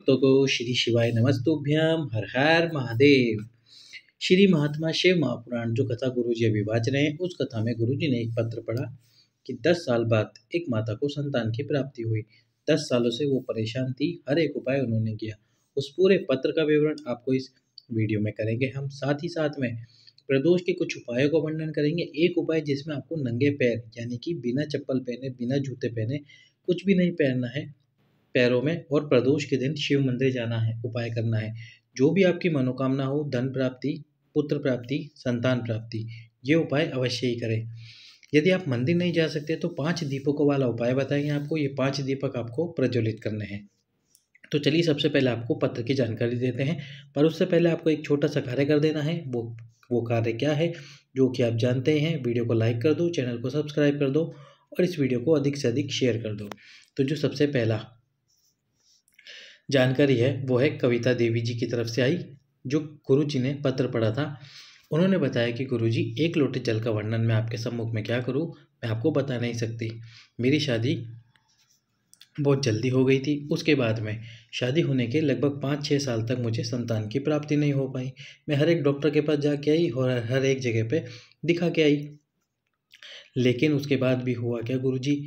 भक्तों को श्री शिवाय नमस्तुभ्यम। हर हर महादेव। श्री महात्मा शिव महापुराण जो कथा गुरुजी अभी वाच रहे हैं, उस कथा में गुरुजी ने एक पत्र पढ़ा कि 10 साल बाद एक माता को संतान की प्राप्ति हुई। 10 सालों से वो परेशान थी, हर एक उपाय उन्होंने किया। उस पूरे पत्र का विवरण आपको इस वीडियो में करेंगे हम। साथ ही साथ में प्रदोष के कुछ उपायों का वर्णन करेंगे। एक उपाय जिसमें आपको नंगे पैर यानी कि बिना चप्पल पहने, बिना जूते पहने, कुछ भी नहीं पहनना है पैरों में, और प्रदोष के दिन शिव मंदिर जाना है, उपाय करना है। जो भी आपकी मनोकामना हो, धन प्राप्ति, पुत्र प्राप्ति, संतान प्राप्ति, ये उपाय अवश्य ही करें। यदि आप मंदिर नहीं जा सकते तो 5 दीपकों वाला उपाय बताएंगे आपको। ये 5 दीपक आपको प्रज्वलित करने हैं। तो चलिए सबसे पहले आपको पत्र की जानकारी देते हैं, पर उससे पहले आपको एक छोटा सा कार्य कर देना है। वो कार्य क्या है जो कि आप जानते हैं। वीडियो को लाइक कर दो, चैनल को सब्सक्राइब कर दो और इस वीडियो को अधिक से अधिक शेयर कर दो। तो जो सबसे पहला जानकारी है वो है कविता देवी जी की तरफ से आई, जो गुरुजी ने पत्र पढ़ा था। उन्होंने बताया कि गुरुजी, 1 लोटे जल का वर्णन मैं आपके सम्मुख में क्या करूं, मैं आपको बता नहीं सकती। मेरी शादी बहुत जल्दी हो गई थी। उसके बाद में शादी होने के लगभग 5-6 साल तक मुझे संतान की प्राप्ति नहीं हो पाई। मैं हर एक डॉक्टर के पास जाके आई और हर एक जगह पे दिखा के आई, लेकिन उसके बाद भी हुआ क्या गुरुजी,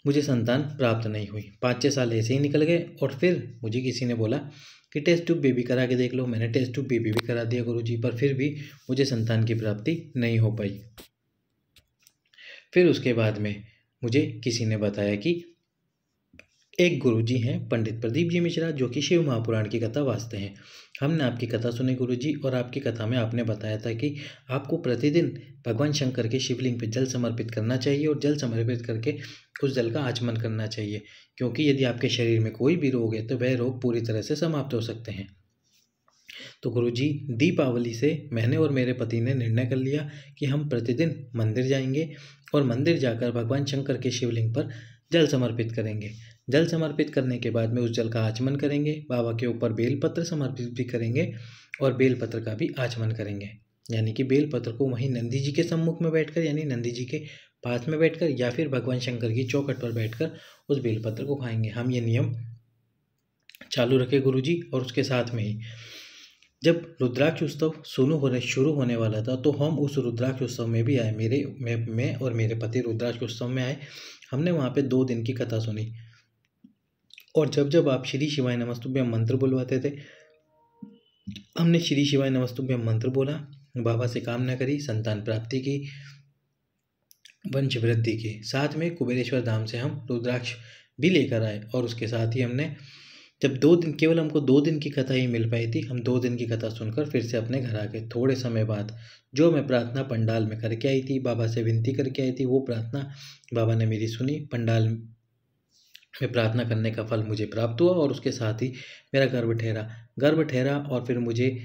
मुझे संतान प्राप्त नहीं हुई। 5-6 साल ऐसे ही निकल गए और फिर मुझे किसी ने बोला कि टेस्ट ट्यूब बेबी करा के देख लो। मैंने टेस्ट ट्यूब बेबी भी करा दिया गुरुजी, पर फिर भी मुझे संतान की प्राप्ति नहीं हो पाई। फिर उसके बाद में मुझे किसी ने बताया कि एक गुरुजी हैं पंडित प्रदीप जी मिश्रा, जो कि शिव महापुराण की कथा वाचते हैं। हमने आपकी कथा सुनी गुरुजी, और आपकी कथा में आपने बताया था कि आपको प्रतिदिन भगवान शंकर के शिवलिंग पे जल समर्पित करना चाहिए और जल समर्पित करके उस जल का आचमन करना चाहिए, क्योंकि यदि आपके शरीर में कोई भी रोग है तो वह रोग पूरी तरह से समाप्त हो सकते हैं। तो गुरुजी, दीपावली से मैंने और मेरे पति ने निर्णय कर लिया कि हम प्रतिदिन मंदिर जाएंगे और मंदिर जाकर भगवान शंकर के शिवलिंग पर जल समर्पित करेंगे। जल समर्पित करने के बाद में उस जल का आचमन करेंगे, बाबा के ऊपर बेलपत्र समर्पित भी करेंगे और बेलपत्र का भी आचमन करेंगे। यानी कि बेलपत्र को वहीं नंदी जी के सम्मुख में बैठकर, यानी नंदी जी के पास में बैठकर, या फिर भगवान शंकर की चौखट पर बैठकर उस बेलपत्र को खाएंगे। हम ये नियम चालू रखे गुरुजी। और उसके साथ में ही जब रुद्राक्ष उत्सव शुरू होने वाला था, तो हम उस रुद्राक्ष उत्सव में भी आए। मैं और मेरे पति रुद्राक्ष उत्सव में आए। हमने वहाँ पे 2 दिन की कथा सुनी, और जब आप श्री शिवाय नमस्तुभ्यम मंत्र बुलवाते थे, हमने श्री शिवाय नमस्तुभ्यम मंत्र बोला, बाबा से कामना करी, संतान प्राप्ति की, वंश वृद्धि की। साथ में कुबेरेश्वर धाम से हम रुद्राक्ष भी लेकर आए। और उसके साथ ही हमने जब 2 दिन, केवल हमको 2 दिन की कथा ही मिल पाई थी, हम 2 दिन की कथा सुनकर फिर से अपने घर आ गए। थोड़े समय बाद जो मैं प्रार्थना पंडाल में करके आई थी, बाबा से विनती करके आई थी, वो प्रार्थना बाबा ने मेरी सुनी। पंडाल में प्रार्थना करने का फल मुझे प्राप्त हुआ, और उसके साथ ही मेरा गर्भ ठहरा और फिर मुझे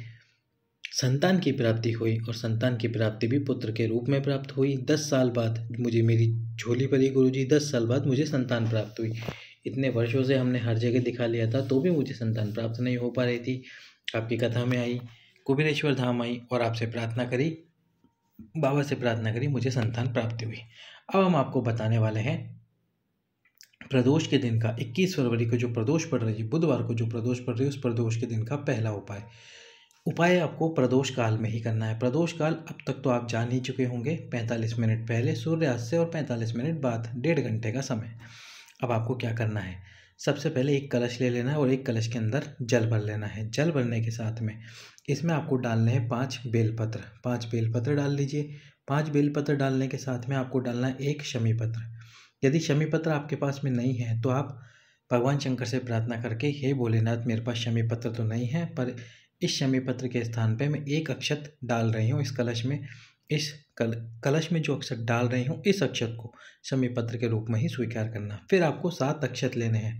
संतान की प्राप्ति हुई, और संतान की प्राप्ति भी पुत्र के रूप में प्राप्त हुई। 10 साल बाद मुझे मेरी झोली भरी गुरुजी, 10 साल बाद मुझे संतान प्राप्त हुई। इतने वर्षों से हमने हर जगह दिखा लिया था, तो भी मुझे संतान प्राप्त नहीं हो पा रही थी। आपकी कथा में आई, कुबेरेश्वर धाम आई और आपसे प्रार्थना करी, बाबा से प्रार्थना करी, मुझे संतान प्राप्ति हुई। अब हम आपको बताने वाले हैं प्रदोष के दिन का, 21 फरवरी को जो प्रदोष पड़ रही है, बुधवार को जो प्रदोष पड़ रही है, उस प्रदोष के दिन का पहला उपाय आपको प्रदोष काल में ही करना है। प्रदोष काल अब तक तो आप जान ही चुके होंगे, 45 मिनट पहले सूर्यास्त से और 45 मिनट बाद, 1.5 घंटे का समय। अब आपको क्या करना है, सबसे पहले एक कलश ले लेना है और एक कलश के अंदर जल भर लेना है। जल भरने के साथ में इसमें आपको डालने हैं 5 बेलपत्र। 5 बेलपत्र डाल लीजिए। 5 बेलपत्र डालने के साथ में आपको डालना है 1 शमी पत्र। यदि शमी पत्र आपके पास में नहीं है तो आप भगवान शंकर से प्रार्थना करके, हे भोलेनाथ, मेरे पास शमी पत्र तो नहीं है, पर इस शमी पत्र के स्थान पे मैं 1 अक्षत डाल रही हूँ इस कलश में। इस कलश में जो अक्षत डाल रही हूँ, इस अक्षत को शमी पत्र के रूप में ही स्वीकार करना। फिर आपको 7 अक्षत लेने हैं।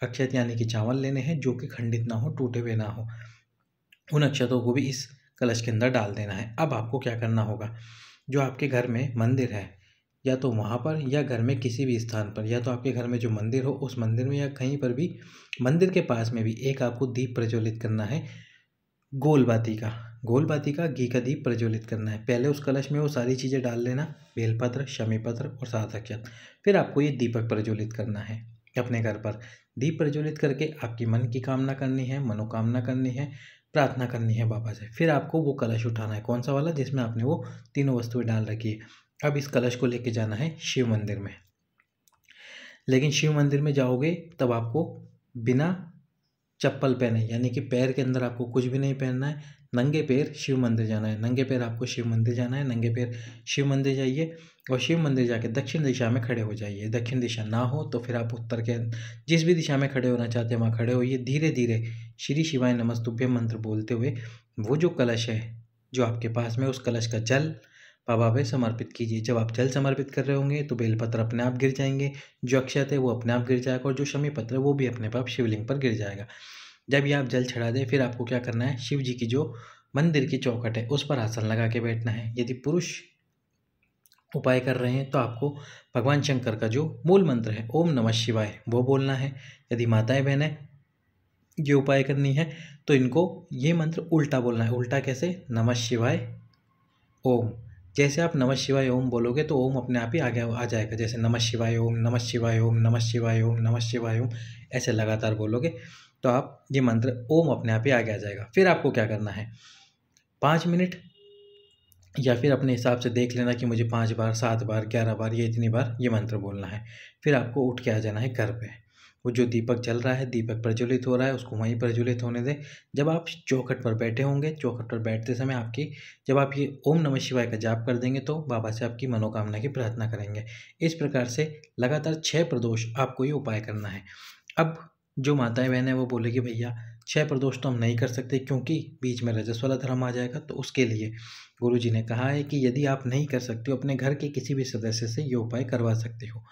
अक्षत यानी कि चावल लेने हैं, जो कि खंडित ना हो, टूटे हुए ना हो। उन अक्षतों को भी इस कलश के अंदर डाल देना है। अब आपको क्या करना होगा, जो आपके घर में मंदिर है, या तो वहाँ पर, या घर में किसी भी स्थान पर, या तो आपके घर में जो मंदिर हो उस मंदिर में, या कहीं पर भी मंदिर के पास में भी एक आपको दीप प्रज्वलित करना है, गोल बाती का घी का दीप प्रज्वलित करना है। पहले उस कलश में वो सारी चीज़ें डाल लेना, बेलपत्र, शमी पत्र और 7 अक्षत। फिर आपको ये दीपक प्रज्वलित करना है अपने घर पर। दीप प्रज्वलित करके आपकी मन की कामना करनी है, मनोकामना करनी है, प्रार्थना करनी है बाबा से। फिर आपको वो कलश उठाना है, कौन सा वाला, जिसमें आपने वो तीनों वस्तुएं डाल रखी है। अब इस कलश को लेके जाना है शिव मंदिर में। लेकिन शिव मंदिर में जाओगे तब आपको बिना चप्पल पहने, यानी कि पैर के अंदर आपको कुछ भी नहीं पहनना है, नंगे पैर शिव मंदिर जाना है। नंगे पैर आपको शिव मंदिर जाना है, नंगे पैर शिव मंदिर जाइए और शिव मंदिर जाके दक्षिण दिशा में खड़े हो जाइए। दक्षिण दिशा ना हो तो फिर आप उत्तर के जिस भी दिशा में खड़े होना चाहते हैं वहाँ खड़े होइए। धीरे धीरे श्री शिवाय नमस्तुभ्यम मंत्र बोलते हुए वो जो कलश है जो आपके पास में, उस कलश का जल बाबा पे समर्पित कीजिए। जब आप जल समर्पित कर रहे होंगे तो बेलपत्र अपने आप गिर जाएंगे, जो अक्षत है वो अपने आप गिर जाएगा और जो शमी पत्र है वो भी अपने आप शिवलिंग पर गिर जाएगा। जब ये आप जल चढ़ा दें फिर आपको क्या करना है, शिव जी की जो मंदिर की चौखट है उस पर आसन लगा के बैठना है। यदि पुरुष उपाय कर रहे हैं तो आपको भगवान शंकर का जो मूल मंत्र है ओम नमः शिवाय वो बोलना है। यदि माताएं बहनें ये उपाय करनी है तो इनको ये मंत्र उल्टा बोलना है। उल्टा कैसे, नमः शिवाय ओम। जैसे आप नमः शिवाय ओम बोलोगे तो ओम अपने आप ही आगे आ जाएगा। जैसे नमः शिवाय ओम, नमः शिवाय ओम, नमः शिवाय ओम, नमः शिवाय ओम, ऐसे लगातार बोलोगे तो आप ये मंत्र ओम अपने आप ही आगे आ जाएगा। फिर आपको क्या करना है, 5 मिनट या फिर अपने हिसाब से देख लेना कि मुझे 5 बार, 7 बार, 11 बार, ये इतनी बार ये मंत्र बोलना है। फिर आपको उठ के आ जाना है घर पे। वो जो दीपक जल रहा है, दीपक प्रज्वलित हो रहा है, उसको वहीं प्रज्वलित होने दें। जब आप चौखट पर बैठे होंगे, चौखट पर बैठते समय जब आप ये ओम नमः शिवाय का जाप कर देंगे तो बाबा से आपकी मनोकामना की प्रार्थना करेंगे। इस प्रकार से लगातार 6 प्रदोष आपको ये उपाय करना है। अब जो माताएं बहनें वो बोलेगी भैया 6 प्रदोष तो हम नहीं कर सकते क्योंकि बीच में रजस वाला धर्म आ जाएगा। तो उसके लिए गुरुजी ने कहा है कि यदि आप नहीं कर सकते हो, अपने घर के किसी भी सदस्य से ये उपाय करवा सकते हो।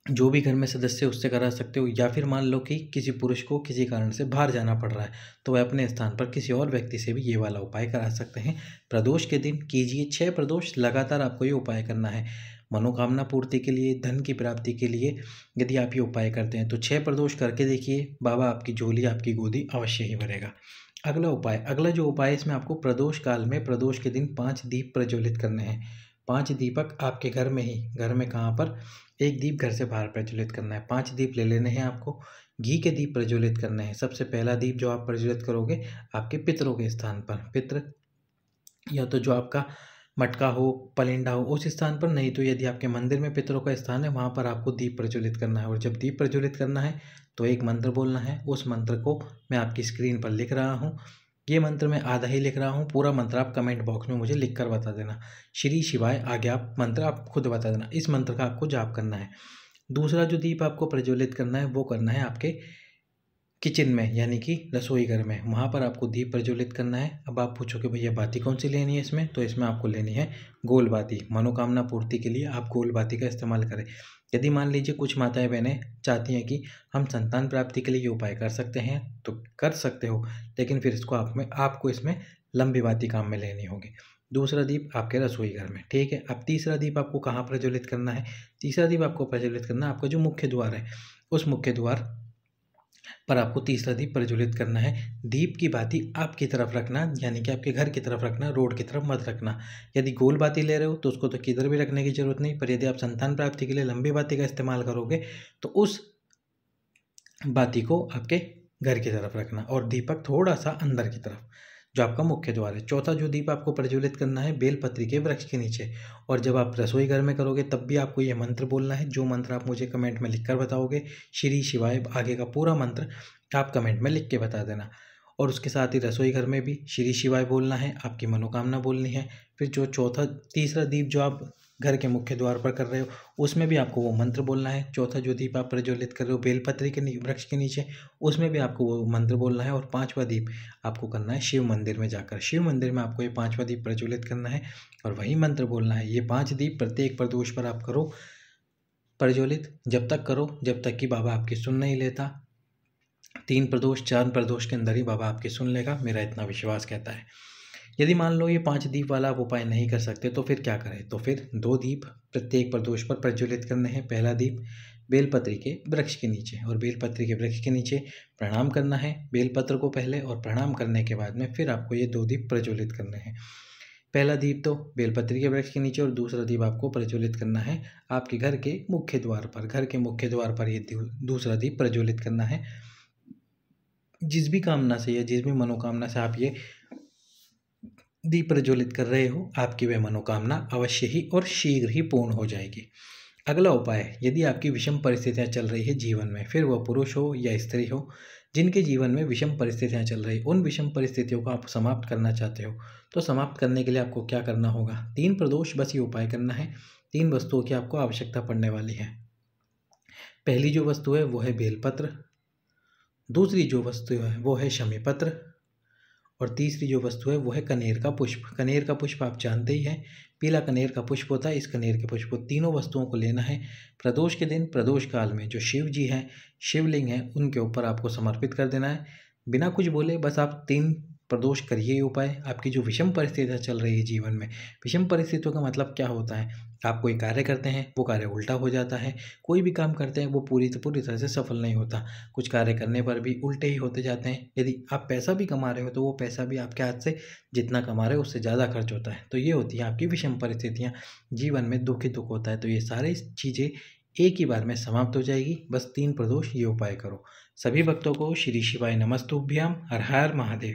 जो भी घर में सदस्य उससे करा सकते हो, या फिर मान लो कि किसी पुरुष को किसी कारण से बाहर जाना पड़ रहा है तो वह अपने स्थान पर किसी और व्यक्ति से भी ये वाला उपाय करा सकते हैं। प्रदोष के दिन कीजिए 6 प्रदोष लगातार आपको ये उपाय करना है। मनोकामना पूर्ति के लिए, धन की प्राप्ति के लिए यदि आप ये उपाय करते हैं तो 6 प्रदोष करके देखिए, बाबा आपकी झोली, आपकी गोदी अवश्य ही भरेगा। अगला जो उपाय इसमें आपको प्रदोष काल में, प्रदोष के दिन 5 दीप प्रज्वलित करने हैं। 5 दीपक आपके घर में ही, घर में कहाँ पर, एक दीप घर से बाहर प्रज्वलित करना है। 5 दीप ले लेने हैं आपको, घी के दीप प्रज्वलित करने हैं। सबसे पहला दीप जो आप प्रज्वलित करोगे आपके पितरों के स्थान पर, पितृ या तो जो आपका मटका हो, पलिंडा हो, उस स्थान पर, नहीं तो यदि आपके मंदिर में पितरों का स्थान है वहाँ पर आपको दीप प्रज्वलित करना है। और जब दीप प्रज्वलित करना है तो एक मंत्र बोलना है। उस मंत्र को मैं आपकी स्क्रीन पर लिख रहा हूँ। ये मंत्र मैं आधा ही लिख रहा हूँ, पूरा मंत्र आप कमेंट बॉक्स में मुझे लिख कर बता देना। श्री शिवाय आगे आप मंत्र आप खुद बता देना। इस मंत्र का आपको जाप करना है। दूसरा जो दीप आपको प्रज्वलित करना है वो करना है आपके किचन में, यानी कि रसोई घर में, वहाँ पर आपको दीप प्रज्वलित करना है। अब आप पूछोगे भैया बाती कौन सी लेनी है इसमें, तो इसमें आपको लेनी है गोल बाती। मनोकामना पूर्ति के लिए आप गोल बाती का इस्तेमाल करें। यदि मान लीजिए कुछ माताएं बहनें चाहती हैं कि हम संतान प्राप्ति के लिए ये उपाय कर सकते हैं तो कर सकते हो, लेकिन फिर इसको आपको इसमें लंबी बाती काम में लेनी होगी। दूसरा दीप आपके रसोई घर में, ठीक है। अब तीसरा दीप आपको कहाँ प्रज्वलित करना है, तीसरा दीप आपको प्रज्वलित करना है आपका जो मुख्य द्वार है, उस मुख्य द्वार पर आपको तीसरा दीप प्रज्वलित करना है। दीप की बाती आपकी तरफ रखना, यानी कि आपके घर की तरफ रखना, रोड की तरफ मत रखना। यदि गोल बाती ले रहे हो तो उसको तो किधर भी रखने की जरूरत नहीं, पर यदि आप संतान प्राप्ति के लिए लंबी बाती का इस्तेमाल करोगे तो उस बाती को आपके घर की तरफ रखना और दीपक थोड़ा सा अंदर की तरफ, जो आपका मुख्य द्वार है। चौथा जो दीप आपको प्रज्वलित करना है बेलपत्री के वृक्ष के नीचे। और जब आप रसोई घर में करोगे तब भी आपको ये मंत्र बोलना है, जो मंत्र आप मुझे कमेंट में लिखकर बताओगे। श्री शिवाय आगे का पूरा मंत्र आप कमेंट में लिख के बता देना। और उसके साथ ही रसोई घर में भी श्री शिवाय बोलना है, आपकी मनोकामना बोलनी है। फिर जो तीसरा दीप जो आप घर के मुख्य द्वार पर कर रहे हो उसमें भी आपको वो मंत्र बोलना है। चौथा जो दीप आप प्रज्वलित कर रहे हो बेलपत्री के वृक्ष के नीचे, उसमें भी आपको वो मंत्र बोलना है। और 5वां दीप आपको करना है शिव मंदिर में जाकर, शिव मंदिर में आपको ये 5वां दीप प्रज्वलित करना है और वही मंत्र बोलना है। ये 5 दीप प्रत्येक प्रदोष पर आप करो प्रज्वलित, जब तक करो जब तक कि बाबा आपकी सुन नहीं लेता। 3 प्रदोष 4 प्रदोष के अंदर ही बाबा आपकी सुन लेगा, मेरा इतना विश्वास कहता है। यदि मान लो ये 5 दीप वाला आप उपाय नहीं कर सकते तो फिर क्या करें, तो फिर 2 दीप प्रत्येक प्रदोष पर प्रज्वलित करने हैं। पहला दीप बेलपत्री के वृक्ष के नीचे, और बेलपत्री के वृक्ष के नीचे प्रणाम करना है बेलपत्र को पहले, और प्रणाम करने के बाद में फिर आपको ये 2 दीप प्रज्वलित करने हैं। पहला दीप तो बेलपत्री के वृक्ष के नीचे और दूसरा दीप आपको प्रज्वलित करना है आपके घर के मुख्य द्वार पर। घर के मुख्य द्वार पर ये दूसरा दीप प्रज्वलित करना है। जिस भी कामना से या जिस भी मनोकामना से आप ये दीप प्रज्वलित कर रहे हो, आपकी वह मनोकामना अवश्य ही और शीघ्र ही पूर्ण हो जाएगी। अगला उपाय, यदि आपकी विषम परिस्थितियां चल रही है जीवन में, फिर वह पुरुष हो या स्त्री हो, जिनके जीवन में विषम परिस्थितियां चल रही, उन विषम परिस्थितियों को आप समाप्त करना चाहते हो, तो समाप्त करने के लिए आपको क्या करना होगा? 3 प्रदोष बस ये उपाय करना है। 3 वस्तुओं की आपको आवश्यकता पड़ने वाली है। पहली जो वस्तु है वो है बेलपत्र, दूसरी जो वस्तु है वो है शमीपत्र, और तीसरी जो वस्तु है वो है कनेर का पुष्प। कनेर का पुष्प आप जानते ही हैं, पीला कनेर का पुष्प होता है। इस कनेर के पुष्प को, तीनों वस्तुओं को लेना है। प्रदोष के दिन, प्रदोष काल में जो शिव जी हैं, शिवलिंग हैं, उनके ऊपर आपको समर्पित कर देना है। बिना कुछ बोले बस आप 3 प्रदोष करिए ये उपाय। आपकी जो विषम परिस्थितियाँ चल रही है जीवन में, विषम परिस्थितियों का मतलब क्या होता है? आप कोई कार्य करते हैं, वो कार्य उल्टा हो जाता है। कोई भी काम करते हैं, वो पूरी तरह से सफल नहीं होता। कुछ कार्य करने पर भी उल्टे ही होते जाते हैं। यदि आप पैसा भी कमा रहे हो, तो वो पैसा भी आपके हाथ से जितना कमा रहे हो उससे ज़्यादा खर्च होता है। तो ये होती है आपकी विषम परिस्थितियाँ। जीवन में दुख ही दुख होता है। तो ये सारी चीज़ें एक ही बार में समाप्त हो जाएगी। बस 3 प्रदोष ये उपाय करो। सभी भक्तों को श्री शिवाय नमस्तुभ्याम। हर हर महादेव।